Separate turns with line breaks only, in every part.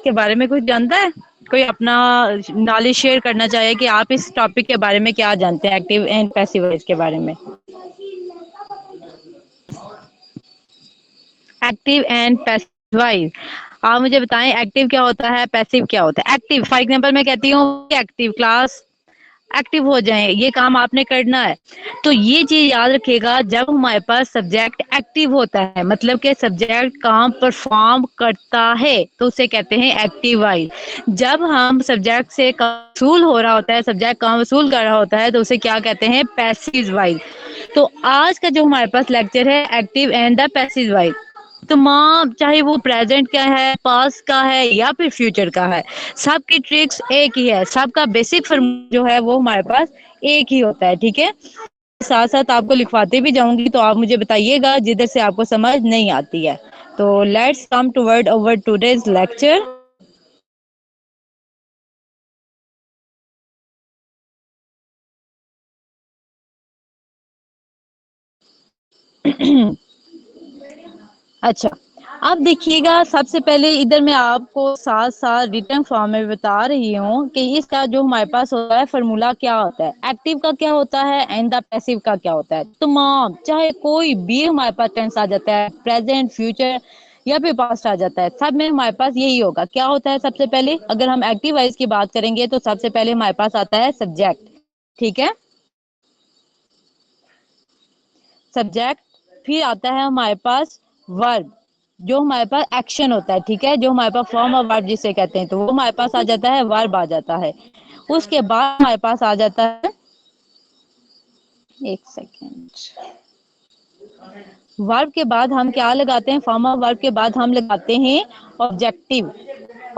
के बारे में कुछ जानता है? कोई अपना नॉलेज शेयर करना चाहे कि आप इस टॉपिक के बारे में क्या जानते हैं, एक्टिव एंड पैसिव वॉइस के बारे में? एक्टिव एंड पैसिव वॉइस, आप मुझे बताएं एक्टिव क्या होता है, पैसिव क्या होता है? एक्टिव, फॉर एग्जांपल मैं कहती हूँ एक्टिव क्लास, एक्टिव हो जाएं, ये काम आपने करना है। तो ये चीज याद रखिएगा, जब हमारे पास सब्जेक्ट एक्टिव होता है मतलब कि सब्जेक्ट काम परफॉर्म करता है तो उसे कहते हैं एक्टिव वॉइस। जब हम सब्जेक्ट से काम वसूल हो रहा होता है, सब्जेक्ट काम वसूल कर रहा होता है तो उसे क्या कहते हैं? Passive voice. तो आज का जो हमारे पास लेक्चर है active and the passive voice, तमाम चाहे वो प्रेजेंट का है, पास्ट का है या फिर फ्यूचर का है, सबकी ट्रिक्स एक ही है, सबका बेसिक फॉर्मूला जो है वो हमारे पास एक ही होता है। ठीक है, साथ साथ आपको लिखवाते भी जाऊंगी तो आप मुझे बताइएगा जिधर से आपको समझ नहीं आती है। तो let's come toward over today's lecture. अच्छा, अब देखिएगा, सबसे पहले इधर मैं आपको साथ साथ रिटर्न फॉर्म में बता रही हूँ कि इसका जो हमारे पास होता है फॉर्मूला क्या होता है, एक्टिव का क्या होता है एंड द पैसिव का क्या होता है। तमाम चाहे कोई भी हमारे पास टेंस आ जाता है, प्रेजेंट, फ्यूचर या फिर पास्ट आ जाता है, सब में हमारे पास यही होगा। क्या होता है सबसे पहले, अगर हम एक्टिव वॉइस की बात करेंगे तो सबसे पहले हमारे पास आता है सब्जेक्ट। ठीक है, सब्जेक्ट, फिर आता है हमारे पास वर्ब, जो हमारे पास एक्शन होता है। ठीक है, जो हमारे पास फॉर्म ऑफ वर्ब जिसे कहते हैं, तो वो हमारे पास आ जाता है, वर्ब आ जाता है। उसके बाद हमारे पास आ जाता है, एक सेकेंड, वर्ब के बाद हम क्या लगाते हैं, फॉर्म ऑफ वर्ब के बाद हम लगाते हैं ऑब्जेक्टिव,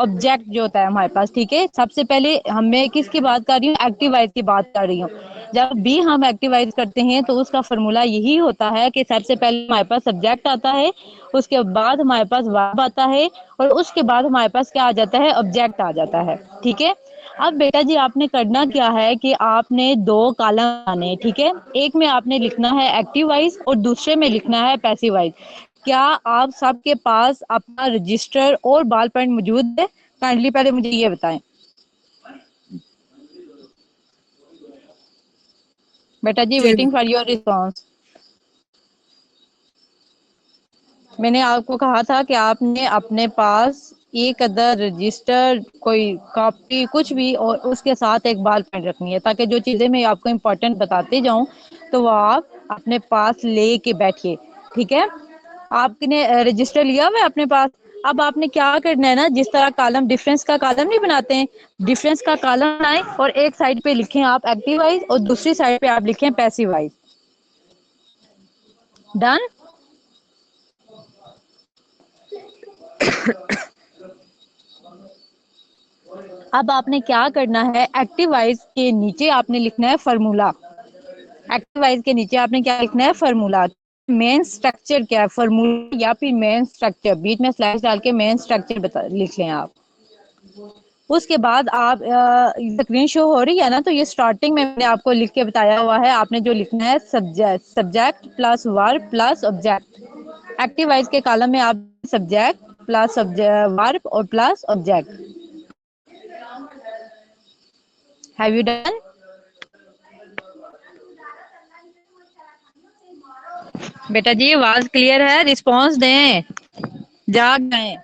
ऑब्जेक्ट जो होता है हमारे पास। ठीक है, सबसे पहले मैं किसकी बात कर रही हूँ, एक्टिवाइज की बात कर रही हूँ। जब भी हम एक्टिवाइज करते हैं तो उसका फॉर्मूला यही होता है कि सबसे पहले हमारे पास सब्जेक्ट आता है, उसके बाद हमारे पास वर्ब आता है और उसके बाद हमारे पास क्या आ जाता है, ऑब्जेक्ट आ जाता है। ठीक है, अब बेटा जी आपने करना क्या है कि आपने दो कॉलम बनाने हैं। ठीक है, एक में आपने लिखना है एक्टिव वाइज और दूसरे में लिखना है पैसिव वाइज। क्या आप सबके पास अपना रजिस्टर और बॉल पेन मौजूद है? काइंडली पहले मुझे ये बताएं। बेटा जी
जी
वेटिंग फॉर योर रिस्पॉन्स। मैंने आपको कहा था कि आपने अपने पास एक अदर रजिस्टर, कोई कॉपी, कुछ भी, और उसके साथ एक बॉल पेन रखनी है ताकि जो चीज़ें मैं आपको इम्पोर्टेंट बताते जाऊं तो वो आप अपने पास ले के बैठिए। ठीक है, आपने रजिस्टर लिया हुआ है अपने पास। अब आपने क्या करना है ना, जिस तरह कॉलम, डिफरेंस का कॉलम नहीं बनाते हैं, डिफरेंस का कॉलम बनाए और एक साइड पे लिखें आप एक्टिव वाइज और दूसरी साइड पे आप लिखें पैसिव वाइज। डन। अब आपने क्या करना है, एक्टिव वाइज के नीचे आपने लिखना है फार्मूला। एक्टिव वाइज के नीचे आपने क्या लिखना है, फार्मूला। मेन स्ट्रक्चर क्या है, फार्मूला या फिर मेन स्ट्रक्चर, बीच में स्लैश डाल के मेन स्ट्रक्चर बता लिख लें आप। उसके बाद आप स्क्रीन शो हो रही है ना, तो ये स्टार्टिंग में मैंने आपको लिख के बताया हुआ है, आपने जो लिखना है subject, subject plus verb plus object. Active voice के कॉलम में आप सब्जेक्ट प्लस वर्ब और plus object. Have you done? बेटा जी आवाज क्लियर है, रिस्पॉन्स दें, जाग गए?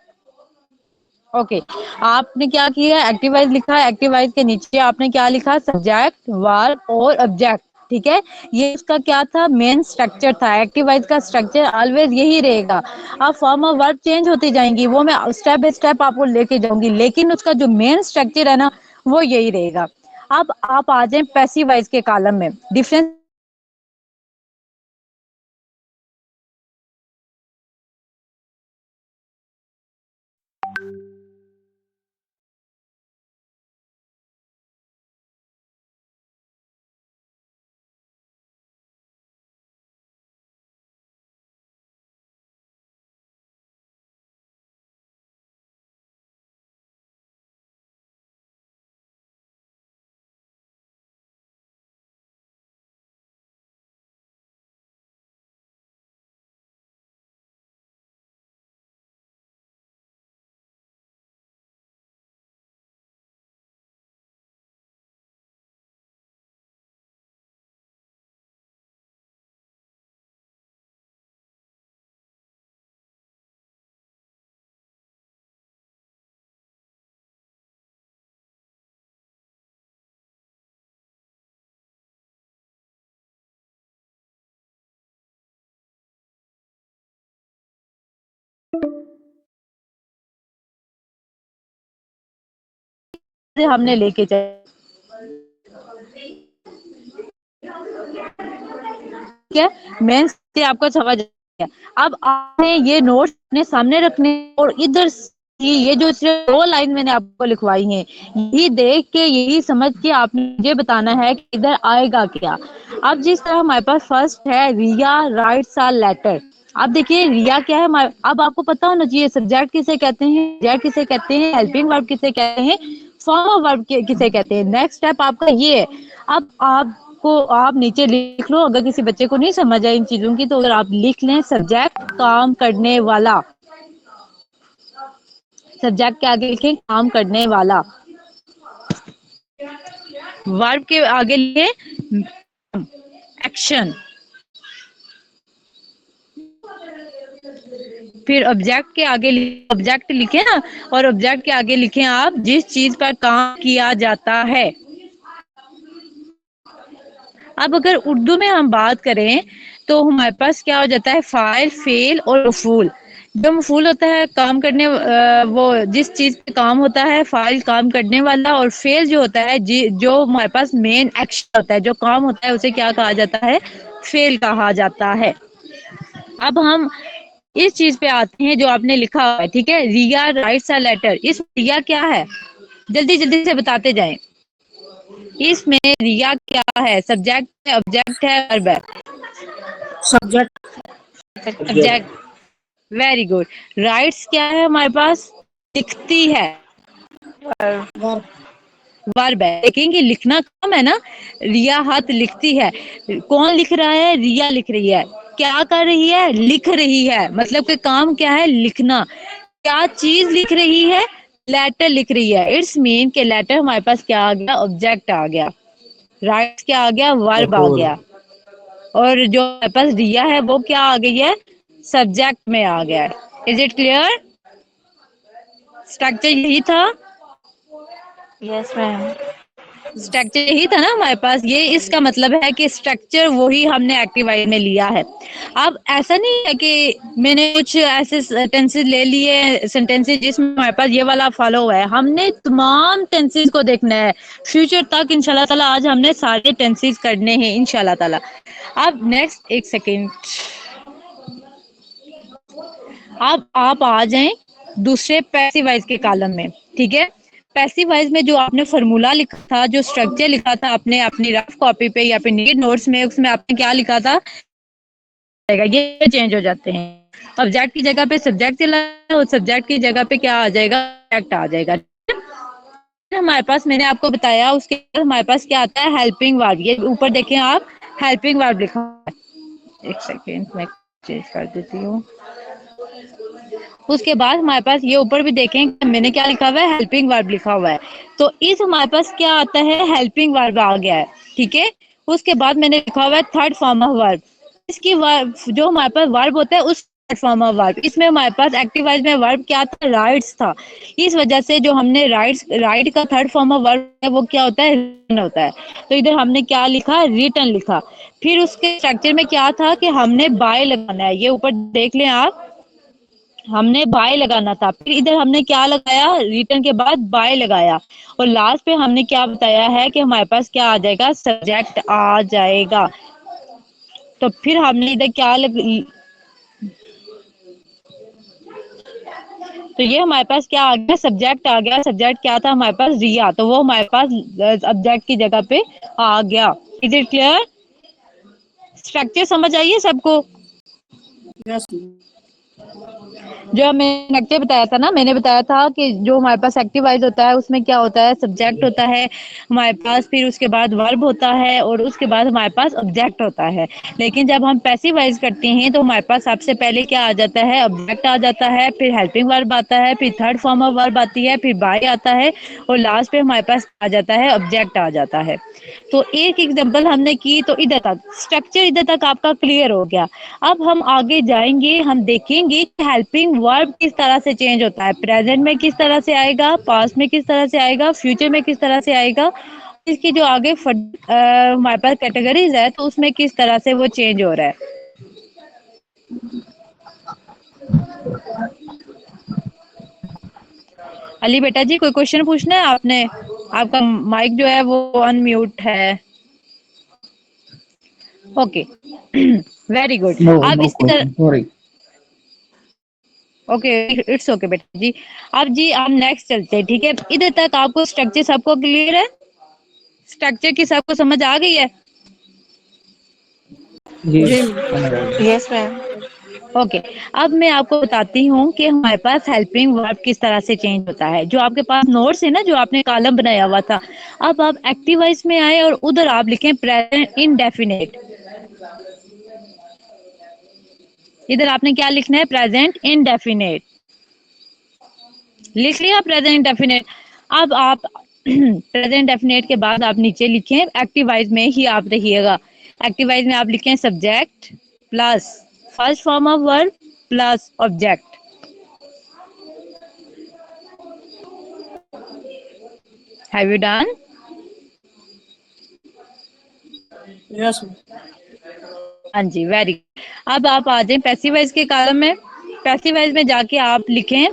ओके, आपने क्या किया, एक्टिवाइज लिखा है, एक्टिवाइज के नीचे आपने क्या लिखा, सब्जेक्ट, वर्ब और ऑब्जेक्ट। ठीक है, ये उसका क्या था, मेन स्ट्रक्चर था। एक्टिवाइज का स्ट्रक्चर ऑलवेज यही रहेगा। अब फॉर्म ऑफ वर्ब चेंज होती जाएंगी, वो मैं स्टेप बाय स्टेप आपको लेके जाऊंगी, लेकिन उसका जो मेन स्ट्रक्चर है ना वो यही रहेगा। अब आप आ जाए पैसिवाइज के कॉलम में, डिफरेंस से हमने लेके चले, ठीक है, मेन से आपको समझ गया। अब आपने ये नोट्स अपने सामने रखने और इधर ये जो दो लाइन मैंने आपको लिखवाई है, यही देख के यही समझ के आपने मुझे बताना है कि इधर आएगा क्या। अब जिस तरह हमारे पास फर्स्ट है रिया राइट्स अ लेटर। अब देखिए रिया क्या है, अब आपको पता होना चाहिए सब्जेक्ट किसे कहते हैं, सब्जेक्ट किसे कहते हैं, हेल्पिंग वर्ब किसे कहते हैं, फॉर्म ऑफ वर्ब किसे कहते हैं। नेक्स्ट स्टेप आपका ये है। अब आप नीचे लिख लो, अगर किसी बच्चे को नहीं समझ आए इन चीजों की तो अगर आप लिख लें सब्जेक्ट काम करने वाला, सब्जेक्ट के आगे लिखें काम करने वाला, वर्ब के आगे लिखें एक्शन, फिर ऑब्जेक्ट के आगे ऑब्जेक्ट लिखे ना, और ऑब्जेक्ट के आगे लिखें आप जिस चीज पर काम किया जाता है। अब अगर उर्दू में हम बात करें तो हमारे पास क्या हो जाता है, फाइल फेल और मफूल। जो मफूल होता है काम करने, वो जिस चीज पे काम होता है, फाइल काम करने वाला, और फेल जो होता है जो हमारे पास मेन एक्शन होता है, जो काम होता है उसे क्या कहा जाता है, फेल कहा जाता है। अब हम इस चीज पे आते हैं जो आपने लिखा हुआ है, ठीक है, रिया राइट्स अ लेटर। इस रिया क्या है, जल्दी जल्दी से बताते जाएं। इसमें रिया क्या है, सब्जेक्ट है, ऑब्जेक्ट है, वर्ब है,
subject
subject. Very good. Rights क्या है हमारे पास, लिखती है,
वर्ब
वर्ब है। देखेंगे लिखना काम है ना, रिया हाथ लिखती है। कौन लिख रहा है, रिया लिख रही है। क्या कर रही है, लिख रही है, मतलब कि काम क्या है, लिखना। क्या चीज लिख रही है, लेटर लिख रही है। इट्स मीन के लेटर हमारे पास क्या आ गया, ऑब्जेक्ट आ गया। राइट्स क्या आ गया, वर्ब आ
मफूल
गया। और जो हमारे पास रिया है वो क्या आ गई है, सब्जेक्ट में आ गया है। इज इट क्लियर, स्ट्रक्चर यही था,
यस मैम।
स्ट्रक्चर यही था ना हमारे पास। ये इसका मतलब है कि स्ट्रक्चर वही हमने एक्टिवाइज में लिया है। अब ऐसा नहीं है कि मैंने कुछ ऐसे टेंसेस ले लिए सेंटेंसेस जिसमें हमारे पास ये वाला फॉलो हुआ है, हमने तमाम टेंसेस को देखना है फ्यूचर तक इंशाल्लाह ताला। आज हमने सारे टेंसेस करने हैं इंशाल्लाह ताला। अब नेक्स्ट एक सेकेंड, अब आप आ जाएं दूसरे पैसिव वॉइस के कॉलम में, ठीक है। पैसिव वॉइस में जो आपने फॉर्मूला लिखा था, जो स्ट्रक्चर लिखा था आपने अपनी रफ कॉपी पे या फिर नीड नोट्स में, उसमें आपने क्या लिखा था, ये चेंज हो जाते हैं। ऑब्जेक्ट की जगह पे सब्जेक्ट चला और सब्जेक्ट की जगह पे क्या आ जाएगा, ऑब्जेक्ट आ जाएगा। हमारे पास मैंने आपको बताया, उसके बाद हमारे पास क्या आता है, हेल्पिंग वर्ब। ये ऊपर देखें आप, हेल्पिंग वर्ब लिखा है। एक सेकेंड मैं चेंज कर देती हूँ। उसके बाद हमारे पास ये ऊपर भी देखें मैंने क्या लिखा हुआ है, हेल्पिंग वर्ब लिखा हुआ है। तो इस हमारे पास क्या आता है, हेल्पिंग वर्ब आ गया है, ठीक है। उसके बाद मैंने लिखा हुआ है थर्ड फॉर्म ऑफ वर्ब। इसकी वर्ब जो हमारे पास वर्ब होता है उस थर्ड फॉर्म ऑफ वर्ब, इसमें हमारे पास एक्टिव वॉइस में वर्ब क्या था, राइट्स था। इस वजह से जो हमने राइट का थर्ड फॉर्म ऑफ वर्ब है वो क्या होता है, रिटन होता है। तो इधर हमने क्या लिखा, रिटन लिखा। फिर उसके स्ट्रक्चर में क्या था कि हमने बाय लगाना है, ये ऊपर देख लें आप, हमने बाय लगाना था। फिर इधर हमने क्या लगाया, रिटर्न के बाद बाय लगाया। और लास्ट पे हमने क्या बताया है कि हमारे पास क्या आ जाएगा, सब्जेक्ट आ जाएगा। तो फिर हमने इधर क्या तो ये हमारे पास क्या आ गया, सब्जेक्ट आ गया। सब्जेक्ट क्या था हमारे पास, रिया, तो वो हमारे पास सब्जेक्ट की जगह पे आ गया। इज इट क्लियर, स्ट्रक्चर समझ आइए सबको।
यस
जो मैंने नेगेटिव बताया था ना, मैंने बताया था कि जो हमारे पास एक्टिव वॉइस होता है उसमें क्या होता है, सब्जेक्ट होता है हमारे पास, फिर उसके बाद वर्ब होता है, और उसके बाद हमारे पास ऑब्जेक्ट होता है। लेकिन जब हम पैसिव वॉइस करते हैं तो हमारे पास सबसे पहले क्या आ जाता है, ऑब्जेक्ट आ जाता है, फिर हेल्पिंग वर्ब आता है, फिर थर्ड फॉर्म ऑफ वर्ब आती है, फिर बाय आता है, और लास्ट पे हमारे पास आ जाता है, ऑब्जेक्ट आ जाता है। तो एक एग्जांपल हमने की, तो इधर तक स्ट्रक्चर, इधर तक आपका क्लियर हो गया। अब हम आगे जाएंगे, हम देखेंगे कि हेल्पिंग वर्ब किस तरह से चेंज होता है, प्रेजेंट में किस तरह से आएगा, पास्ट में किस तरह से आएगा, फ्यूचर में किस तरह से आएगा। इसकी जो आगे हमारे पास कैटेगरीज है तो उसमें किस तरह से वो चेंज हो रहा है। अली बेटा जी, कोई क्वेश्चन पूछना है आपने? आपका माइक जो है वो अनम्यूट है। Okay, very good.
No,
अब
no
इसी तरह,
question. Sorry.
Okay, it's okay बेटा जी। अब जी हम नेक्स्ट चलते हैं, ठीक है? इधर तक आपको स्ट्रक्चर सबको क्लियर है? स्ट्रक्चर की सबको समझ आ गई है?
जी
जी
समझ आ गया।
Yes, ma'am.
ओके, अब मैं आपको बताती हूँ कि हमारे पास हेल्पिंग वर्ब किस तरह से चेंज होता है। जो आपके पास नोट्स है ना, जो आपने कॉलम बनाया हुआ था, अब आप एक्टिव वॉइस में आए और उधर आप लिखें प्रेजेंट इंडेफिनिट। इधर आपने क्या लिखना है? Present indefinite. लिख लिया प्रेजेंट इंडेफिनिट? अब आप प्रेजेंट डेफिनेट के बाद आप नीचे लिखें, एक्टिव वॉइस में ही आप रहिएगा। एक्टिव वॉइस में आप लिखें subject plus first form of verb plus object. Have you done?
Yes
हाँ जी, वेरी। अब आप आ जाए पैसिव वॉइस के कॉलम में। पैसिव वॉइस में जाके आप लिखें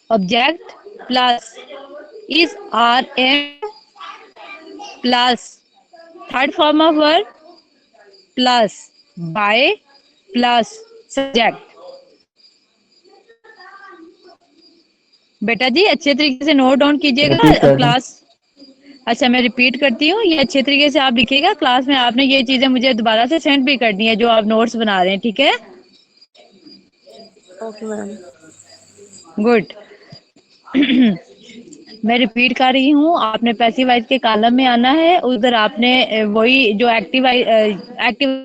object plus is are am plus third form of verb plus by plus subject. बेटा जी अच्छे तरीके से नोट डाउन कीजिएगा
रिपीट कर दें।
क्लास। अच्छा, मैं रिपीट करती हूँ, ये अच्छे तरीके से आप लिखिएगा। क्लास में आपने ये चीजें मुझे दोबारा से सेंड भी करनी है जो आप नोट्स बना रहे हैं, ठीक है?
Okay, ma'am.
गुड। मैं रिपीट कर रही हूँ, आपने पैसिव वॉइस के कॉलम में आना है। उधर आपने वही जो एक्टिव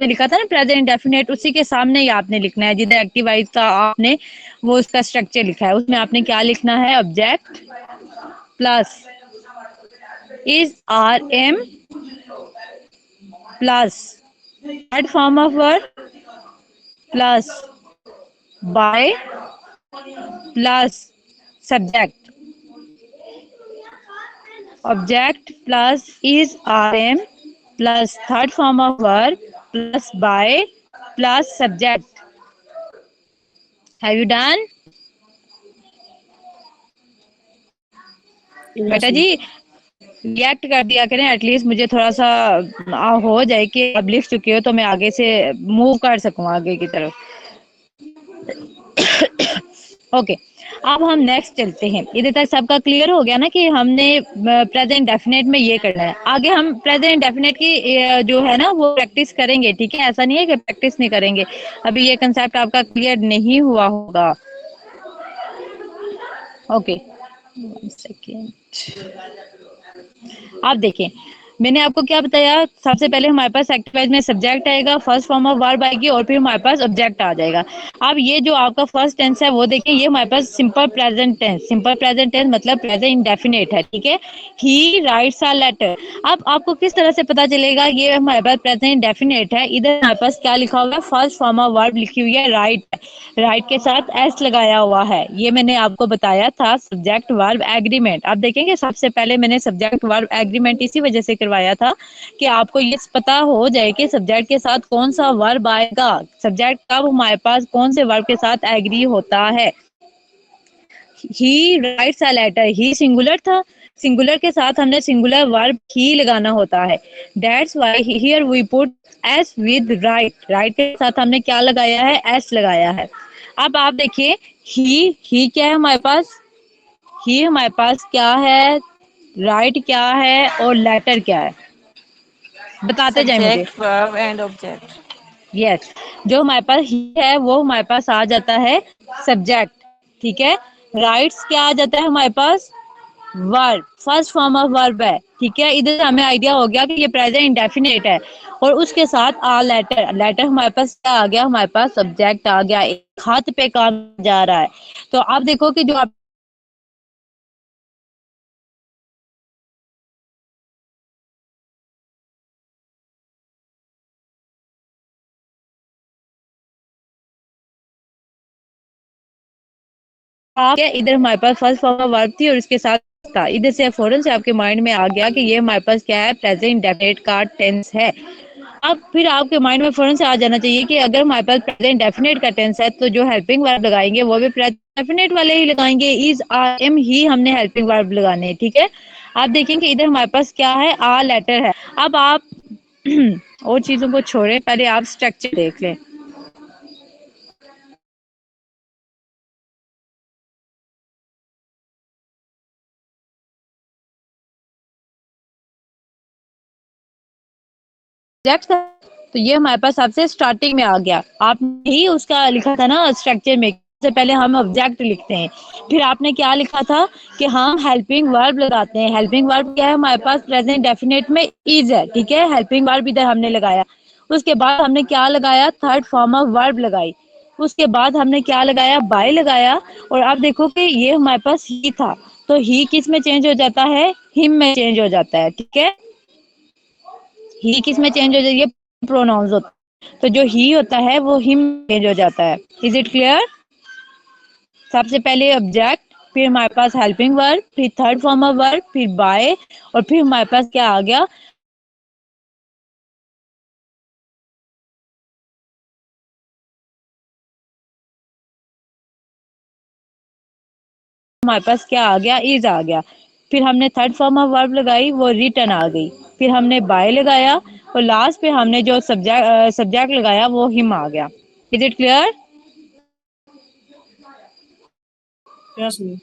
लिखा था ना प्रेजेंट इंडेफिनिट, उसी के सामने ही आपने लिखना है। जिधर एक्टिव वॉइस का आपने वो उसका स्ट्रक्चर लिखा है, उसमें आपने क्या लिखना है? Object plus is are am plus third form of verb plus by plus subject. Object plus is are am plus third form of verb plus by plus subject. Have you done?
Yes
बेटा जी react कर दिया करें, at least मुझे थोड़ा सा हो जाए कि अब लिख चुके हो तो मैं आगे से मूव कर सकूं आगे की तरफ। ओके, अब हम नेक्स्ट चलते हैं। इधर तक सबका क्लियर हो गया ना कि हमने प्रेजेंट डेफिनेट में ये करना है। आगे हम प्रेजेंट डेफिनेट की जो है ना वो प्रैक्टिस करेंगे, ठीक है? ऐसा नहीं है कि प्रैक्टिस नहीं करेंगे। अभी ये कंसेप्ट आपका क्लियर नहीं हुआ होगा। Okay, second. आप देखें, मैंने आपको क्या बताया? सबसे पहले हमारे पास एक्टिव वॉइस में सब्जेक्ट आएगा, फर्स्ट फॉर्म ऑफ वर्ब आएगी और फिर हमारे पास ऑब्जेक्ट आ जाएगा। अब ये जो आपका फर्स्ट टेंस है वो देखें, ये हमारे पास simple present tense. Simple present tense मतलब प्रेजेंट इंडेफिनिट है, ठीक है? He writes a letter. अब आपको किस तरह से पता चलेगा ये हमारे पास प्रेजेंट इंडेफिनिट है? इधर हमारे पास क्या लिखा हुआ है? फर्स्ट फॉर्म ऑफ वर्ब लिखी हुई है राइट। राइट के साथ एस लगाया हुआ है। ये मैंने आपको बताया था सब्जेक्ट वर्ब एग्रीमेंट। आप देखेंगे सबसे पहले मैंने सब्जेक्ट वर्ब एग्रीमेंट इसी वजह से करवाया था कि आपको ये पता हो जाए कि सब्जेक्ट के साथ कौन सा वर्ब आएगा, सब्जेक्ट कब हमारे पास कौन से वर्ब के साथ एग्री होता है। He writes a letter, he singular था, सिंगुलर के साथ हमने सिंगुलर वर्ब ही लगाना होता है। That's why here we put S with write. Write के साथ हमने क्या लगाया है? एस लगाया है। अब आप देखिए, ही क्या है हमारे पास? ही हमारे पास क्या है? राइट क्या है और लेटर क्या है? बताते जाए मुझे।
Subject, verb, and object.
Yes, जो हमारे पास ही है वो हमारे पास आ जाता है सब्जेक्ट, ठीक है? राइट्स क्या आ जाता है हमारे पास? Verb, first form of verb है, ठीक है? इधर हमें आइडिया हो गया कि ये प्रेजेंट इंडेफिनिट है और उसके साथ आ लेटर। लेटर हमारे पास क्या आ गया? हमारे पास सब्जेक्ट आ गया, एक हाथ पे काम जा रहा है। तो आप देखो कि जो आप इधर हमारे पास फर्स्ट फॉर्म ऑफ वर्ब थी और इसके साथ था। इधर से फौरन से आपके माइंड में आ गया कि ये हमारे पास क्या है? प्रेजेंट इंडेफिनिट का टेंस है। अब फिर आपके माइंड में फौरन से आ जाना चाहिए कि अगर हमारे पास प्रेजेंट डेफिनेट का टेंस है तो जो हेल्पिंग वर्ब लगाएंगे वो भी प्रेजेंट डेफिनेट वाले ही लगाएंगे, इज आर एम ही हमने हेल्पिंग वर्ब लगाने हैं, ठीक है। आप देखेंगे इधर हमारे पास क्या है, आ लेटर है। अब आप और चीजों को छोड़ें, पहले आप स्ट्रक्चर देख लें। एग्जैक्ट, तो ये हमारे पास सबसे स्टार्टिंग में आ गया। आपने ही उसका लिखा था ना स्ट्रक्चर में, से पहले हम ऑब्जेक्ट लिखते हैं, फिर आपने क्या लिखा था कि हम हेल्पिंग वर्ब लगाते हैं। हेल्पिंग वर्ब क्या है हमारे पास, प्रेजेंट डेफिनेट में इज है, ठीक है। हेल्पिंग वर्ब इधर हमने लगाया, उसके बाद हमने क्या लगाया, थर्ड फॉर्म ऑफ वर्ब लगाई, उसके बाद हमने क्या लगाया, बाय लगाया। और आप देखो कि ये हमारे पास ही था, तो ही किस में चेंज हो जाता है, हिम में चेंज हो जाता है, ठीक है। ही किस में चेंज हो जाती है, प्रोनाउंस होता है, तो जो ही होता है वो हिम चेंज हो जाता है। Is it clear? सबसे पहले ऑब्जेक्ट, फिर हमारे पास हेल्पिंग वर्ब, फिर थर्ड फॉर्म ऑफ वर्ब, फिर बाय, और फिर हमारे पास क्या आ गया, हमारे पास क्या आ गया, इज आ गया। फिर हमने थर्ड फॉर्म ऑफ वर्ब लगाई, वो रिटर्न आ गई। फिर हमने बाय लगाया, और लास्ट पे हमने जो सब्जेक्ट लगाया वो हिम आ गया। Is it clear?
Yes ma'am.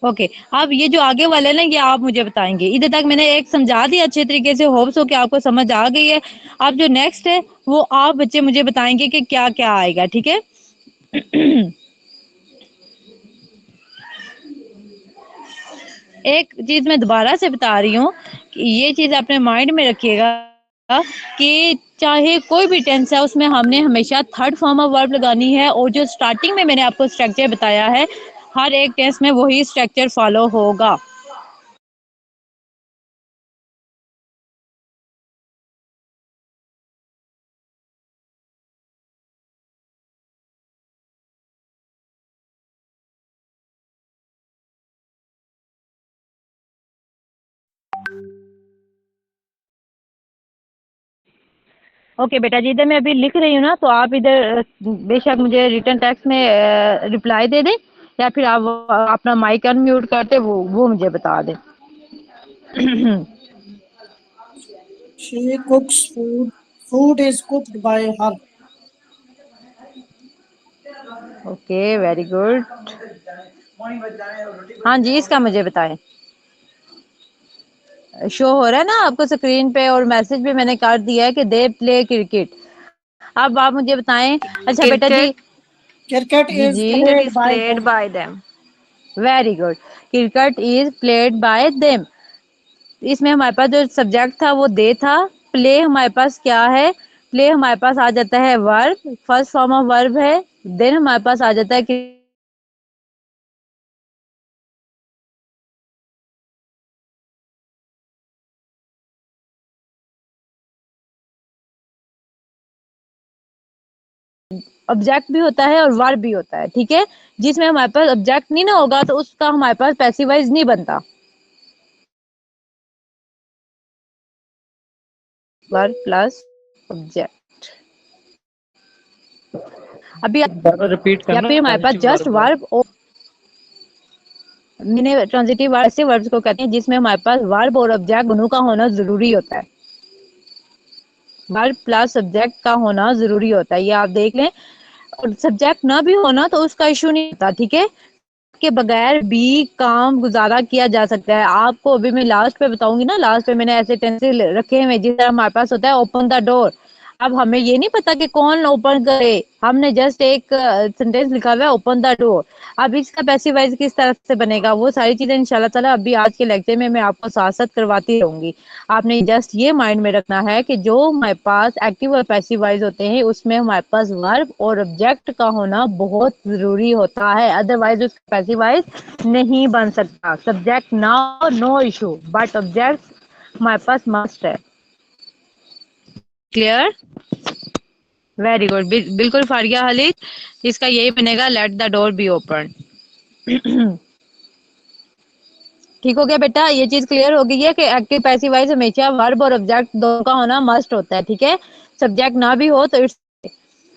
Okay अब ये जो आगे वाला है ना, ये आप मुझे बताएंगे। इधर तक मैंने एक समझा दिया अच्छे तरीके से, होप्स हो कि आपको समझ आ गई है। अब जो नेक्स्ट है वो आप बच्चे मुझे बताएंगे कि क्या क्या आएगा, ठीक है। एक चीज मैं दोबारा से बता रही हूँ कि ये चीज अपने माइंड में रखिएगा कि चाहे कोई भी टेंस है उसमें हमने हमेशा थर्ड फॉर्म ऑफ वर्ब लगानी है, और जो स्टार्टिंग में मैंने आपको स्ट्रक्चर बताया है हर एक टेंस में वही स्ट्रक्चर फॉलो होगा। ओके बेटा जी, इधर मैं अभी लिख रही हूँ ना, तो आप इधर बेशक मुझे रिटर्न टेक्स्ट में रिप्लाई दे दें, या फिर आप अपना माइक अनम्यूट करते वो मुझे बता दें।
She cooks food. Food is cooked by her.
Okay very good. हाँ जी, इसका मुझे बताएं। शो हो रहा है ना आपको स्क्रीन पे, और मैसेज भी मैंने कर दिया है कि दे प्ले क्रिकेट। अब आप मुझे बताएं। अच्छा बेटा जी।
Cricket
Cricket
जी
is
जी,
cricket
played
is
by
played
them.
by them.
Very good. Cricket is played by them. इसमें हमारे पास जो सब्जेक्ट था वो दे था। प्ले हमारे पास क्या है, प्ले हमारे पास आ जाता है verb, first form of verb है। देन हमारे पास आ जाता है कि ऑब्जेक्ट भी होता है और वर्ब भी होता है, ठीक है। जिसमें हमारे पास ऑब्जेक्ट नहीं ना होगा तो उसका हमारे पास पैसिवाइज नहीं बनता। Verb plus object. अभी
रिपीट
या
करना
फिर हमारे पास
ट्रांजिटिव
जस्ट
वर्ब है।
वर्ब, मैंने ट्रांजिटिव वर्ब ऐसे वर्ब्स को कहते हैं जिसमें हमारे पास वर्ब और ऑब्जेक्ट दोनों का होना जरूरी होता है। वर्ब प्लस सब्जेक्ट का होना जरूरी होता है, ये आप देख लें। और सब्जेक्ट ना भी होना तो उसका इशू नहीं होता, ठीक है। के बगैर भी काम गुजारा किया जा सकता है। आपको अभी मैं लास्ट पे बताऊंगी ना, लास्ट पे मैंने ऐसे टेंसिल रखे हुए जिस तरह हमारे पास होता है ओपन द डोर। अब हमें ये नहीं पता कि कौन ओपन करे, हमने जस्ट एक सेंटेंस लिखा हुआ है ओपन द डोर। अब इसका पैसिवाइज किस तरह से बनेगा वो सारी चीजें इंशाल्लाह ताला अभी आज के लेक्चर में मैं आपको साथ साथ करवाती रहूंगी। आपने जस्ट ये माइंड में रखना है कि जो हमारे पास एक्टिव और पैसिवाइज होते हैं उसमें हमारे पास वर्ब और ऑब्जेक्ट का होना बहुत जरूरी होता है, अदरवाइज उसका पैसिवाइज नहीं बन सकता। सब्जेक्ट ना नो इशू, बट ऑब्जेक्ट हमारे पास मस्ट है। क्लियर? Very good. बिल्कुल फारिया हलीद, इसका यही बनेगा, let the door be open. ठीक हो गया बेटा, ये चीज क्लियर हो गई है कि एक्टिव पैसिव वॉइस हमेशा वर्ब और ऑब्जेक्ट दोनों का होना मस्ट होता है, ठीक है। सब्जेक्ट ना भी हो तो इट्स।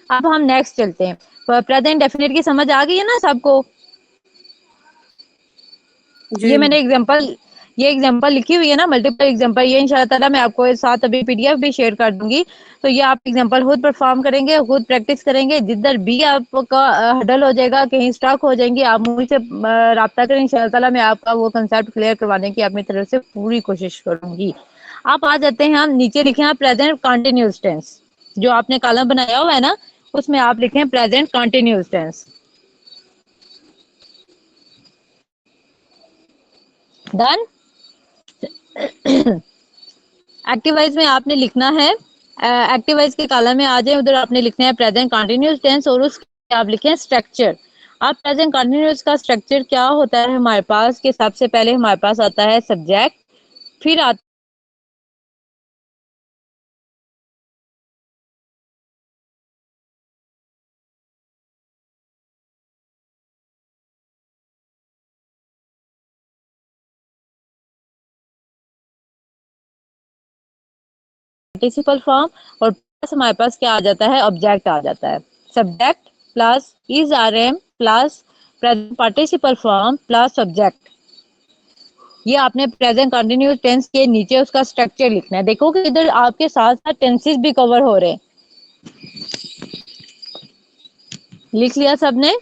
अब हम नेक्स्ट चलते हैं। प्रेजेंट डेफिनेट की समझ आ गई है ना सबको?
जी
ये एग्जांपल लिखी हुई है ना, मल्टीपल एग्जांपल, ये इंशाल्लाह ताला मैं आपको साथ अभी पीडीएफ भी शेयर कर दूंगी। तो ये आप एग्जांपल खुद परफॉर्म करेंगे, खुद प्रैक्टिस करेंगे, जिधर भी आपका हडल हो जाएगा, कहीं स्टक हो जाएंगे, आप मुझसे राब्ता करें, इंशाल्लाह ताला मैं आपका वो कंसेप्ट क्लियर करवाने की अपनी तरफ से पूरी कोशिश करूंगी। आप आ जाते हैं, हम नीचे लिखे हैं प्रेजेंट कंटिन्यूअस टेंस। जो आपने कॉलम बनाया हुआ है ना, उसमें आप लिखें present continuous tense. Done. Active voice में आपने लिखना है, एक्टिव वॉइस के कॉलम में आ जाए, उधर आपने लिखना है प्रेजेंट कंटिन्यूअस टेंस और उसके आप लिखें स्ट्रक्चर। अब प्रेजेंट कंटिन्यूअस का स्ट्रक्चर क्या होता है हमारे पास, कि सबसे पहले हमारे पास आता है सब्जेक्ट, फिर आता है पार्टिसिपल फॉर्म, और प्लस हमारे पास क्या आ जाता है, ऑब्जेक्ट आ जाता है। Subject plus is are am plus present participle form plus object. ये आपने प्रेजेंट कंटिन्यूअस टेंस के नीचे उसका स्ट्रक्चर लिखना है। देखो कि इधर आपके साथ साथ टेंसेस भी कवर हो रहे हैं। लिख लिया सबने?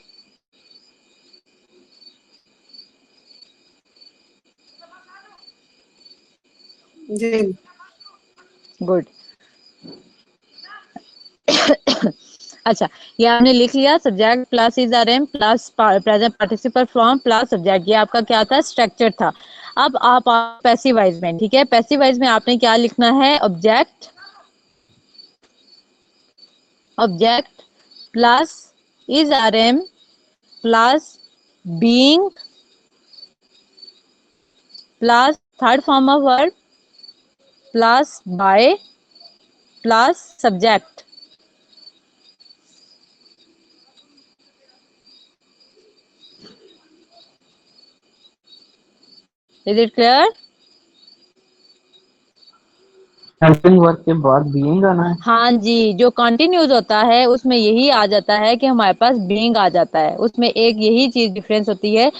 जी
गुड। अच्छा, ये आपने लिख लिया, subject plus is are am plus present participle form plus subject, ये आपका क्या था, स्ट्रक्चर था। अब आप पैसिव वॉइस में, ठीक है, पैसिव वॉइस में आपने क्या लिखना है, object, object plus is are am plus being plus third form of verb plus by plus subject. Is it clear?
Helping verb के बाद बीइंग आना है।
हाँ जी, जो कंटिन्यूज होता है उसमें यही आ जाता है कि हमारे पास बीइंग आ जाता है, उसमें एक यही चीज डिफरेंस होती है।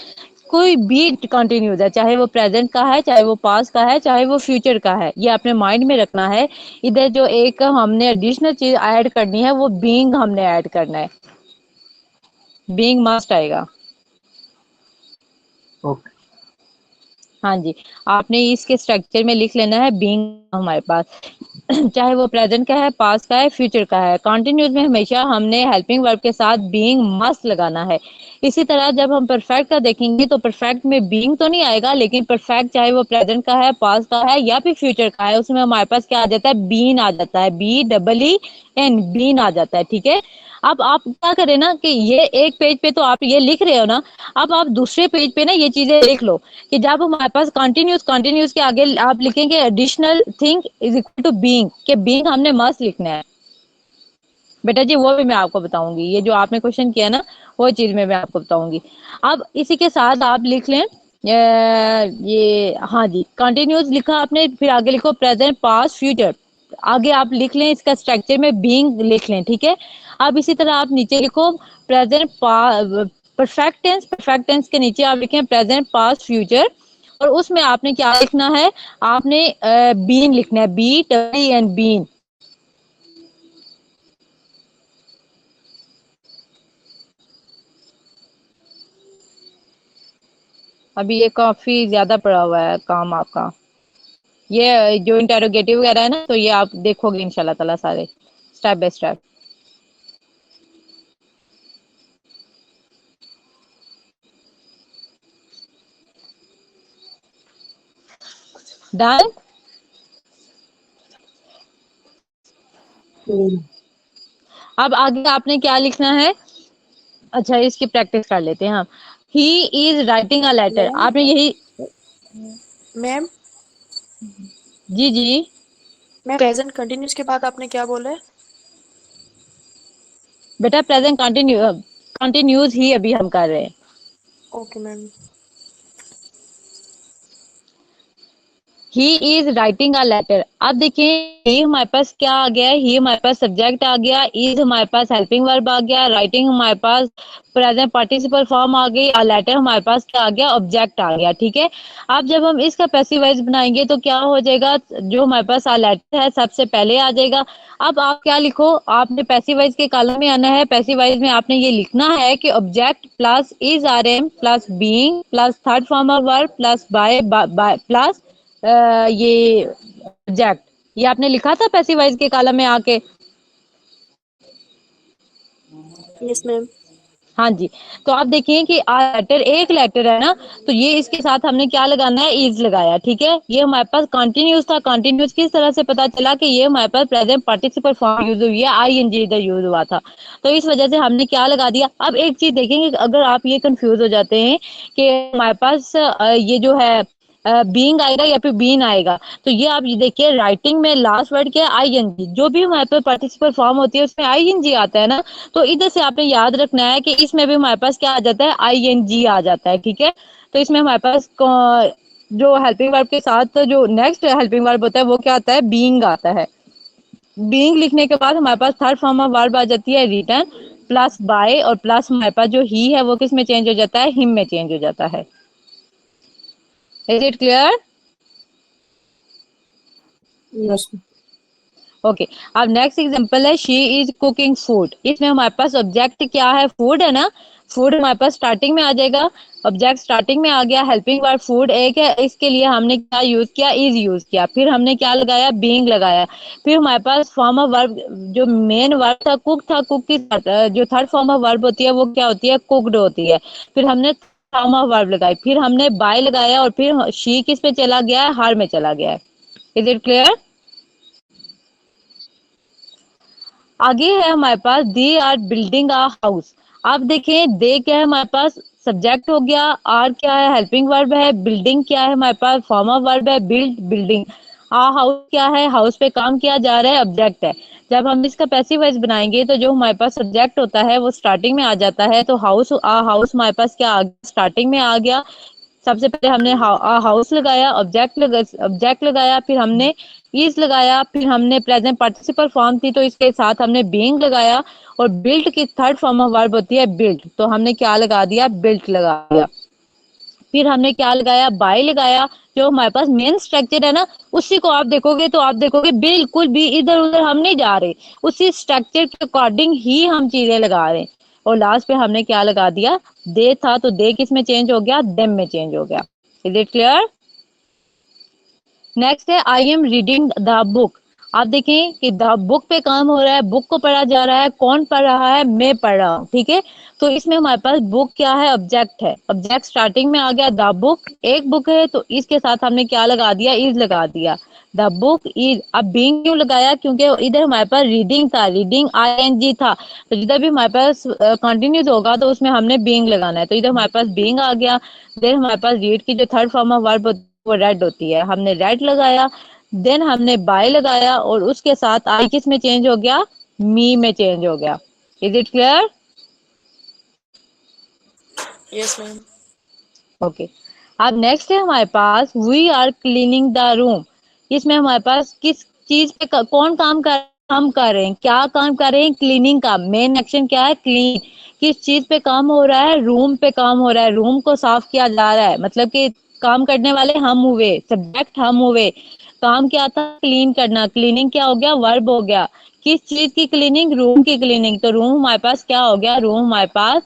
कोई भी कंटिन्यूज है, चाहे वो प्रेजेंट का है, चाहे वो पास्ट का है, चाहे वो फ्यूचर का है, ये अपने माइंड में रखना है। इधर जो एक हमने एडिशनल चीज ऐड करनी है, वो बीइंग हमने ऐड करना है, बीइंग मस्ट आएगा।
ओके।
हाँ जी, आपने इसके स्ट्रक्चर में लिख लेना है बीइंग हमारे पास, चाहे वो प्रेजेंट का है, पास्ट का है, फ्यूचर का है। कंटिन्यूस में हमेशा हमने हेल्पिंग वर्ब के साथ बीइंग मस्ट लगाना है। इसी तरह जब हम परफेक्ट का देखेंगे तो परफेक्ट में बीइंग तो नहीं आएगा, लेकिन परफेक्ट चाहे वो प्रेजेंट का है, पास्ट का है या फिर फ्यूचर का है, उसमें हमारे पास क्या आ जाता है, बीन आ जाता है, B double E N, been आ जाता है, ठीक है। अब आप क्या करें ना, कि ये एक पेज पे तो आप ये लिख रहे हो ना, अब आप दूसरे पेज पे ना ये चीजें लिख लो, कि जब हमारे पास कंटिन्यूस, कंटिन्यूस के आगे आप लिखेंगे additional thing is equal to being, के बीइंग हमने मस्ट लिखना है। बेटा जी वो भी मैं आपको बताऊंगी, ये जो आपने क्वेश्चन किया ना, वो चीज में मैं आपको बताऊंगी। अब इसी के साथ आप लिख लें ये, हाँ जी, कंटिन्यूस लिखा आपने, फिर आगे लिखो प्रेजेंट पास्ट फ्यूचर, आगे आप लिख लें इसका स्ट्रक्चर में बीइंग लिख लें, ठीक है। अब इसी तरह आप नीचे लिखो present perfect tense, perfect tense के नीचे आप लिखें प्रेजेंट पास्ट फ्यूचर, और उसमें आपने क्या लिखना है, आपने बीन लिखना है, बी डब्ल्यू एन, बीन। अभी ये काफी ज्यादा पड़ा हुआ है काम आपका, ये जो इंटेरोगेटिव वगैरह है ना, तो ये आप देखोगे इंशाल्लाह ताला सारे स्टेप बाय स्टेप। डन। अब आगे आपने क्या लिखना है, अच्छा इसकी प्रैक्टिस कर लेते हैं हम। He is writing a letter,
ma'am
आपने यही,
मैम
जी जी,
मैं प्रेजेंट कंटिन्यूस के बाद आपने क्या बोला है?
बेटा प्रेजेंट कंटिन्यू, कंटिन्यूज ही अभी हम कर रहे हैं।
Okay ma'am.
He is writing a letter. अब देखिए ही हमारे पास क्या आ गया है, ही हमारे पास सब्जेक्ट आ गया, इज हमारे पास हेल्पिंग वर्ब आ गया, राइटिंग हमारे पास प्रेजेंट पार्टिसिपल फॉर्म आ गई, और लेटर हमारे पास क्या आ गया, ऑब्जेक्ट आ गया। ठीक है, अब जब हम इसका पैसिव वॉइस बनाएंगे तो क्या हो जाएगा, जो हमारे पास आ लेटर है सबसे पहले आ जाएगा। अब आप क्या लिखो, आपने पैसिव वॉइस के कॉलम में आना है। पैसिव वॉइस में आपने ये लिखना है कि object plus is are am plus being plus third form of verb plus by plus ये ऑब्जेक्ट। ये आपने लिखा था पैसिव वॉइस के कॉलम में आके।
Yes, ma'am.
हाँ जी, तो आप देखिए कि आ लेटर एक लेटर है ना, तो ये इसके साथ हमने क्या लगाना है, इज लगाया। ठीक है, ये हमारे पास कंटिन्यूस था। कंटिन्यूस किस तरह से पता चला कि ये हमारे पास प्रेजेंट पार्टिसिपल फॉर्म यूज हुई है, आईएनजी इधर यूज हुआ था, तो इस वजह से हमने क्या लगा दिया। अब एक चीज देखेंगे, अगर आप ये कंफ्यूज हो जाते हैं कि हमारे पास ये जो है बीइंग आएगा या फिर बीन आएगा, तो ये आप ये देखिए राइटिंग में लास्ट वर्ड क्या है, आईएनजी। जो भी हमारे पास पार्टिसिपल फॉर्म होती है उसमें आईएनजी आता है ना, तो इधर से आपने याद रखना है कि इसमें भी हमारे पास क्या आ जाता है, आईएनजी आ जाता है। ठीक है, तो इसमें हमारे पास जो हेल्पिंग वर्ब के साथ जो नेक्स्ट हेल्पिंग वर्ब होता है वो क्या आता है, बीइंग आता है। बीइंग लिखने के बाद हमारे पास थर्ड फॉर्म ऑफ वर्ब आ जाती है रिटर्न, प्लस बाय, और प्लस हमारे पास जो ही है वो किस में चेंज हो जाता है, हिम में चेंज हो जाता है। Is it clear?
Yes.
Okay, अब नेक्स्ट एग्जांपल है शी इज कुकिंग फूड। इसमें हमारे पास ऑब्जेक्ट क्या है, फूड है ना, फूड हमारे पास स्टार्टिंग में आ जाएगा, ऑब्जेक्ट स्टार्टिंग में आ गया, हेल्पिंग वर्ब फूड एक है, इसके लिए हमने क्या यूज किया, इज यूज किया, फिर हमने क्या लगाया, बीइंग लगाया, फिर हमारे पास फॉर्म ऑफ वर्ब जो मेन वर्ब था कुक था, कुक की जो थर्ड फॉर्म ऑफ वर्ब होती है वो क्या होती है, कुक्ड होती है, फिर हमने फॉर्म ऑफ वर्ब लगाई, फिर हमने बाय लगाया, और फिर शी किस पे चला गया है, हर में चला गया है। Is it clear? आगे है हमारे पास they are building a house. आप देखें दे क्या है हमारे पास, सब्जेक्ट हो गया, आर क्या है, हेल्पिंग वर्ब है, बिल्डिंग क्या है हमारे पास, फॉर्म ऑफ वर्ब है, बिल्ड बिल्डिंग, आ हाउस क्या है, हाउस पे काम किया जा रहा है, ऑब्जेक्ट है। जब हम इसका पैसिव वॉइस बनाएंगे तो जो हमारे पास सब्जेक्ट होता है वो स्टार्टिंग में आ जाता है, तो हाउस आ हाउस हमारे पास क्या आ गया, स्टार्टिंग में आ गया। सबसे पहले हमने हाउस लगाया, ऑब्जेक्ट लगाया, फिर हमने इज लगाया, फिर हमने प्रेजेंट पार्टिसिपल फॉर्म थी तो इसके साथ हमने बीइंग लगाया, और बिल्ट की थर्ड फॉर्म ऑफ वर्ब होती है बिल्ट, तो हमने क्या लगा दिया, बिल्ट लगा दिया। फिर हमने क्या लगाया, बाय लगाया। जो हमारे पास मेन स्ट्रक्चर है ना, उसी को आप देखोगे तो आप देखोगे बिल्कुल भी इधर उधर हम नहीं जा रहे, उसी स्ट्रक्चर के अकॉर्डिंग ही हम चीजें लगा रहे हैं। और लास्ट पे हमने क्या लगा दिया, दे था तो दे किस में चेंज हो गया, देम में चेंज हो गया। Is it clear? नेक्स्ट है I am reading the book. आप देखें कि द बुक पे काम हो रहा है, बुक को पढ़ा जा रहा है, कौन पढ़ रहा है, मैं पढ़ रहा हूँ। ठीक है, तो इसमें हमारे पास बुक क्या है, ऑब्जेक्ट है, ऑब्जेक्ट स्टार्टिंग में आ गया, द बुक एक बुक है, तो इसके साथ हमने क्या लगा दिया, इज लगा दिया, द बुक इज। अब बीइंग क्यों लगाया, क्योंकि इधर हमारे पास रीडिंग था, रीडिंग आईएनजी था, तो जिधर भी हमारे पास कंटिन्यूस होगा तो उसमें हमने बीइंग लगाना है, तो इधर हमारे पास बीइंग आ गया। देन हमारे पास रीड की जो थर्ड फॉर्म ऑफ वर्ब वो रेड होती है, हमने रेड लगाया। देन हमने बाय लगाया, और उसके साथ आई किस में चेंज हो गया, मी में चेंज हो गया। Is it clear?
Yes, ma'am.
Okay, अब नेक्स्ट है हमारे पास we are cleaning the room. इसमें हमारे पास किस चीज पे कौन काम कर, हम कर रहे हैं, क्या काम कर रहे हैं, क्लीनिंग का मेन एक्शन क्या है, क्लीन। किस चीज पे काम हो रहा है, रूम पे काम हो रहा है, रूम को साफ किया जा रहा है, मतलब कि काम करने वाले हम हुए, सब्जेक्ट हम हुए, काम क्या था, क्लीन करना, क्लीनिंग क्या हो गया, वर्ब हो गया। किस चीज की क्लीनिंग, रूम की क्लीनिंग, तो रूम हमारे पास क्या हो गया, रूम हमारे पास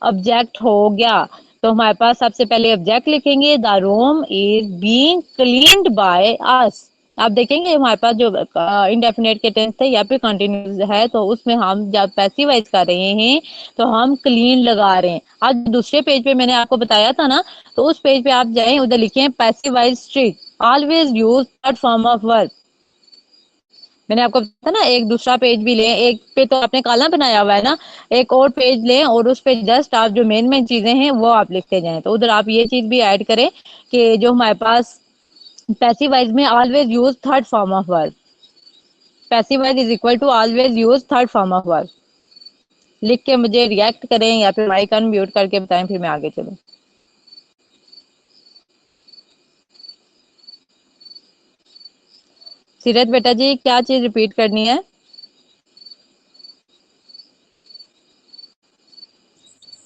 ऑब्जेक्ट हो गया। तो हमारे पास सबसे पहले ऑब्जेक्ट लिखेंगे, the room is being cleaned by us. आप देखेंगे हमारे पास जो इंडेफिनेट के टेंस थे या फिर कंटिन्यूस है, तो उसमें हम जब पैसिव वॉइस कर रहे हैं तो हम क्लीन लगा रहे हैं। आज दूसरे पेज पे मैंने आपको बताया था ना, तो उस पेज पे आप जाएं, उधर लिखे passive voice trick, always use third form of verb. मैंने आपको बताया ना, एक दूसरा पेज भी लें, एक पे तो आपने कॉलम बनाया हुआ है ना, एक और पेज लें और उस पे जस्ट आप जो मेन मेन चीजें हैं वो आप लिखते जाएं, तो उधर आप ये चीज भी ऐड करें कि जो हमारे पास पैसिव वॉइस में always use third form of verb, passive voice is equal to always use third form of verb. लिख के मुझे रिएक्ट करें या फिर माइक अनम्यूट करके बताएं, फिर मैं आगे चलूं। सीरत बेटा जी क्या चीज रिपीट करनी है?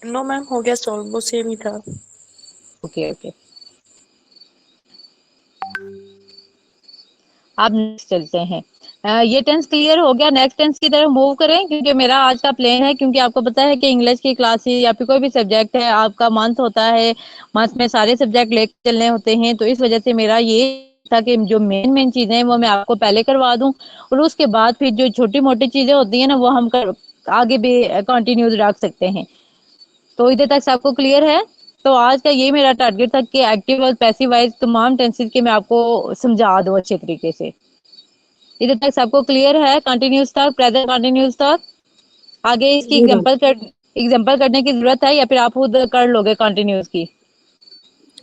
नो मैम, हो गया सॉल्व, वो सेम ही था।
ओके ओके, अब नेक्स्ट चलते हैं। ये टेंस क्लियर हो गया, नेक्स्ट टेंस की तरफ मूव करें, क्योंकि मेरा आज का प्लान है, क्योंकि आपको पता है कि इंग्लिश की क्लासेस या फिर कोई भी सब्जेक्ट है, आपका मंथ होता है, मंथ में सारे सब्जेक्ट लेकर चलने होते हैं, तो इस वजह से मेरा ये था कि जो मेन मेन चीजें हैं वो मैं आपको पहले करवा दूं, और उसके बाद फिर जो छोटी मोटी चीजें होती है ना वो हम आगे भी कंटिन्यूज रख सकते हैं। तो इधर तक सबको क्लियर है? तो आज का ये मेरा टारगेट था कि एक्टिव और पैसिव वाइज तमाम टेंसेस के मैं आपको समझा दूं अच्छे तरीके से। इधर तक सबको क्लियर है? कंटिन्यूस तक, प्रेजेंट कंटिन्यूस तक। आगे इसकी
जी मैम,
एग्जांपल करने की जरूरत है या फिर आप खुद कर लोगे कंटिन्यूस की?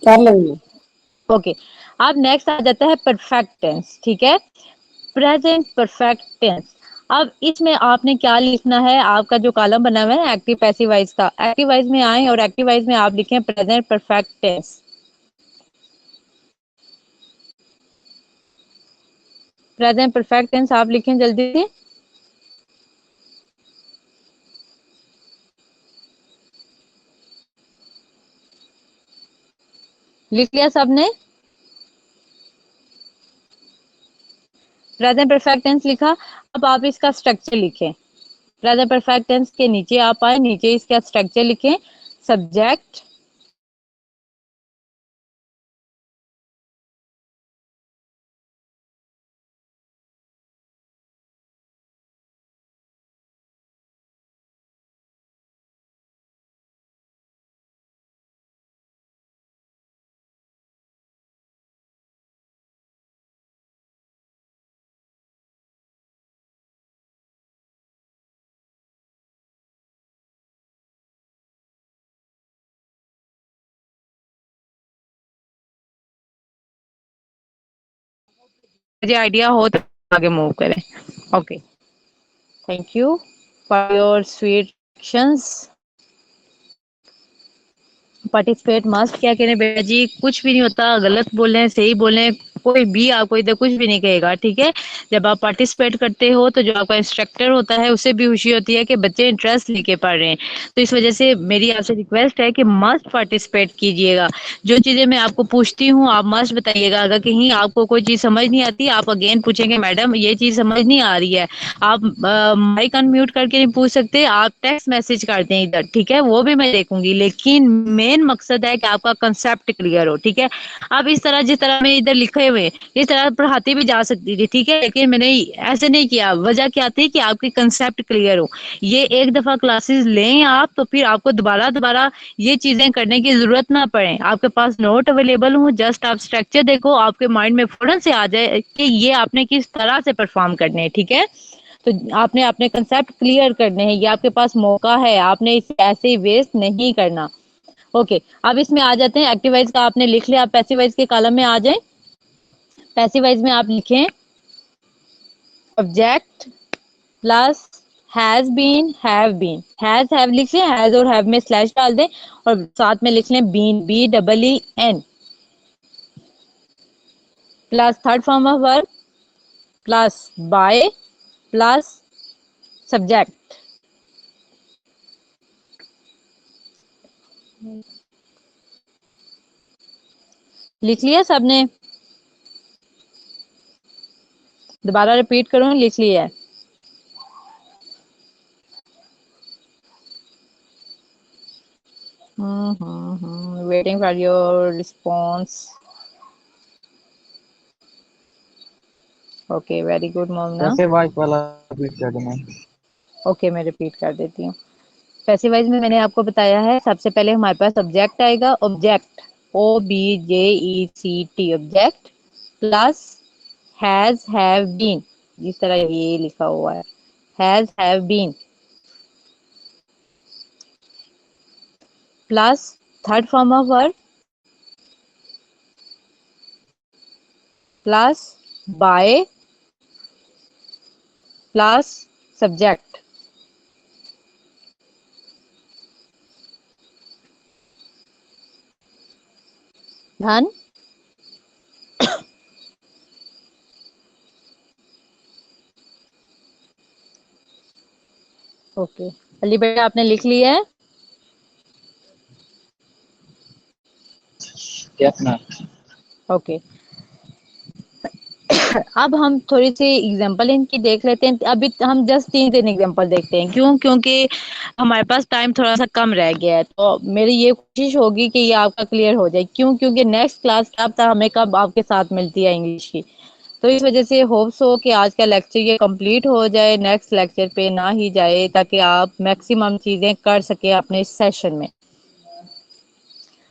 कर लेंगे।
ओके। अब नेक्स्ट आ जाता है परफेक्ट टेंस, ठीक है, प्रेजेंट परफेक्ट टेंस। अब इसमें आपने क्या लिखना है, आपका जो कॉलम बना हुआ है एक्टिव पैसिव वाइज का, एक्टिव वाइज में आए और एक्टिव वाइज में आप लिखें present perfect tense. Present perfect tense आप लिखें जल्दी से। लिख लिया सबने? प्रेजेंट परफेक्ट टेंस लिखा। अब आप इसका स्ट्रक्चर लिखें। प्रेजेंट परफेक्ट टेंस के नीचे आप आए, नीचे इसका स्ट्रक्चर लिखें। सब्जेक्ट, मुझे आइडिया हो तो आगे मूव करें। Okay, thank you for your sweet actions. Participate must क्या करें बेटा जी, कुछ भी नहीं होता, गलत बोलें सही बोलें, कोई भी आपको इधर कुछ भी नहीं कहेगा, ठीक है। जब आप पार्टिसिपेट करते हो तो जो आपका इंस्ट्रक्टर होता है उसे भी खुशी होती है कि बच्चे इंटरेस्ट लेके पढ़ रहे हैं। तो इस वजह से मेरी आपसे रिक्वेस्ट है कि मस्ट पार्टिसिपेट कीजिएगा। जो चीजें मैं आपको पूछती हूँ आप मस्ट बताइएगा। अगर कहीं आपको कोई चीज समझ नहीं आती आप अगेन पूछेंगे मैडम ये चीज समझ नहीं आ रही है। आप माइक अनम्यूट करके नहीं पूछ सकते, आप टेक्स्ट मैसेज कर दें इधर, ठीक है, वो भी मैं देखूंगी, लेकिन मेन मकसद है कि आपका कंसेप्ट क्लियर हो, ठीक है। अब इस तरह जिस तरह मैं इधर लिखे हुए इस तरह पढ़ाती भी जा सकती थी, ठीक है, लेकिन मैंने ऐसे नहीं किया। वजह क्या थी कि आपकी कंसेप्ट क्लियर हो। ये एक दफा क्लासेस लें आप तो फिर आपको दोबारा दोबारा ये चीजें करने की जरूरत ना पड़े। आपके पास नोट अवेलेबल हो, जस्ट आप स्ट्रक्चर देखो, आपके माइंड में फौरन से आ जाए कि ये आपने किस तरह से परफॉर्म करने हैं, ठीक है। तो आपने अपने कंसेप्ट क्लियर करने हैं, ये आपके पास मौका है, आपने इसे ऐसे ही वेस्ट नहीं करना। ओके, अब इसमें आ जाते हैं। एक्टिवाइज का आपने लिख लिया, आप पैसिवाइज के कॉलम में आ जाए। पैसिवाइज में आप लिखें object plus has been have been, has have लिख लें, हैज और हैव में स्लैश डाल दें और साथ में लिख लें been, B double E N, plus third form of verb plus by plus subject. लिख लिया सबने? दोबारा रिपीट करूं, लिख लिया है? Waiting for your response. Okay, very good Momna.
ऐसे वाइस वाला रिपीट कर देना।
ओके, मैं रिपीट कर देती हूँ। पैसिवाइज में मैंने आपको बताया है, सबसे पहले हमारे पास ऑब्जेक्ट आएगा, object OBJECT object plus has have been, जिस तरह ये लिखा हुआ है has have been, plus third form of verb plus by plus subject. धन ओके, अली बेटा आपने लिख लिया है?
Yes ma'am.
ओके। अब हम थोड़ी सी एग्जांपल इनकी देख लेते हैं। अभी हम जस्ट 3 एग्जांपल देखते हैं। क्यों? क्योंकि हमारे पास टाइम थोड़ा सा कम रह गया है, तो मेरी ये कोशिश होगी कि ये आपका क्लियर हो जाए। क्यों? क्योंकि नेक्स्ट क्लास अब तक हमें कब आपके साथ मिलती है इंग्लिश की, तो इस वजह से होप्स हो कि आज का लेक्चर ये कंप्लीट हो जाए, नेक्स्ट लेक्चर पे ना ही जाए, ताकि आप मैक्सिमम चीजें कर सके अपने इस सेशन में।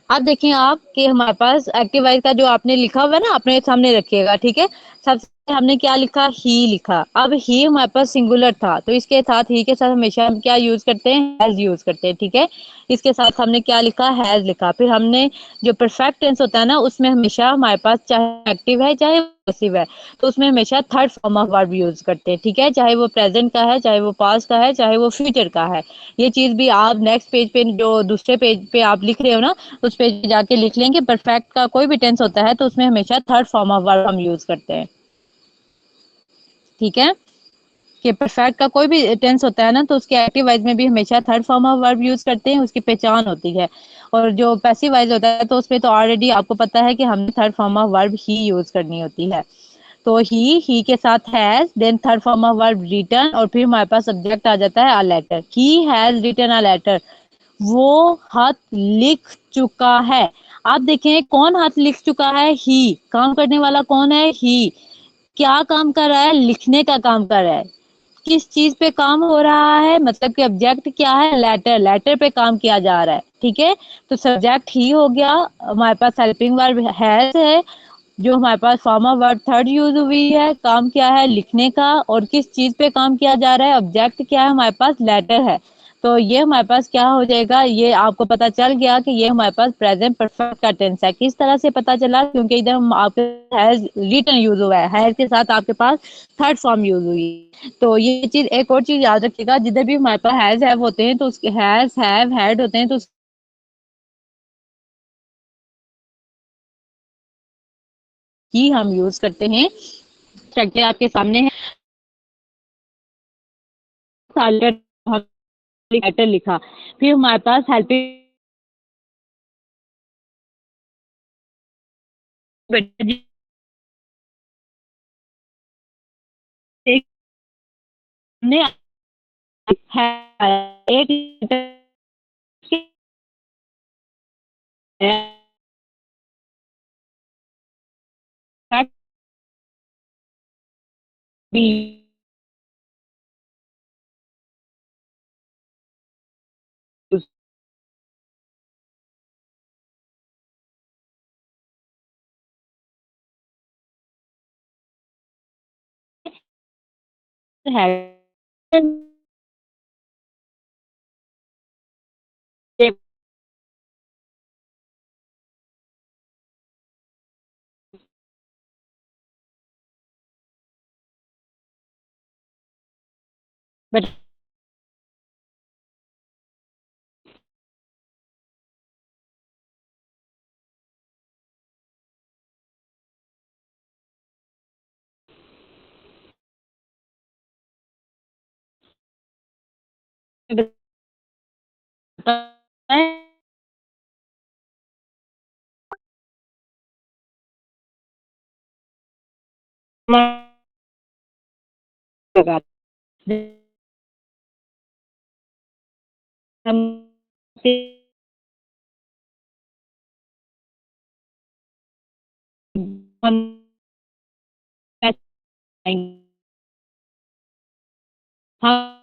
अब देखिए आप कि हमारे पास एक्टिव वाइज का जो आपने लिखा हुआ है ना, अपने सामने रखिएगा, ठीक है। सबसे हमने क्या लिखा? ही लिखा। अब ही हमारे पास सिंगुलर था, तो इसके साथ ही के साथ हमेशा हम क्या यूज करते हैं? हैज यूज करते हैं, ठीक है। इसके साथ हमने क्या लिखा? हैज लिखा। फिर हमने जो परफेक्ट टेंस होता है ना, उसमें हमेशा हमारे पास चाहे एक्टिव है चाहे पैसिव है, तो उसमें हमेशा third form of verb use करते हैं, ठीक है। चाहे वो प्रेजेंट का है, चाहे वो पास्ट का है, चाहे वो फ्यूचर का है। ये चीज भी आप नेक्स्ट पेज पे, जो दूसरे पेज पे आप लिख रहे हो ना, उस पे जाके लिख लेंगे। परफेक्ट का कोई भी टेंस होता है तो उसमें हमेशा थर्ड फॉर्म ऑफ वर्ब हम यूज करते हैं, ठीक है। कि परफेक्ट का कोई भी टेंस होता है ना, तो उसके एक्टिव वाइज में भी हमेशा third form of verb use करते हैं, उसकी पहचान होती है। और जो पैसिव वाइज होता है तो उसमें तो ऑलरेडी आपको पता है कि हमने थर्ड फॉर्म ऑफ वर्ब ही यूज करनी होती है। तो ही के साथ has, then third form of verb written, और फिर हमारे पास सब्जेक्ट आ जाता है a letter. He has written a letter, वो हाथ लिख चुका है। आप देखें कौन हाथ लिख चुका है? ही। काम करने वाला कौन है? ही। क्या काम कर रहा है? लिखने का काम कर रहा है। किस चीज पे काम हो रहा है? मतलब कि ऑब्जेक्ट क्या है? लेटर। लेटर पे काम किया जा रहा है, ठीक है। तो सब्जेक्ट ही हो गया। हमारे पास हेल्पिंग वर्ब हैज है, जो हमारे पास form of verb third use हुई है। काम क्या है? लिखने का। और किस चीज पे काम किया जा रहा है? ऑब्जेक्ट क्या है? हमारे पास लेटर है। तो ये हमारे पास क्या हो जाएगा? ये आपको पता चल गया कि ये हमारे पास प्रेजेंट परफेक्ट का टेंस है। किस तरह से पता चला? क्योंकि इधर हम आपके हैज रिटन यूज हुआ है, हैज के साथ आपके पास थर्ड फॉर्म यूज हुई है। तो ये चीज, एक और चीज याद रखिएगा, जिधर भी हमारे पास हैज हैव होते हैं तो उसके हैज हैव हैड होते हैं, तो ही हम यूज करते हैं। स्ट्रक्चर आपके सामने है। लेटर लिखा, फिर हमारे पास हेल्पिंग ने है एक भी है। बट हम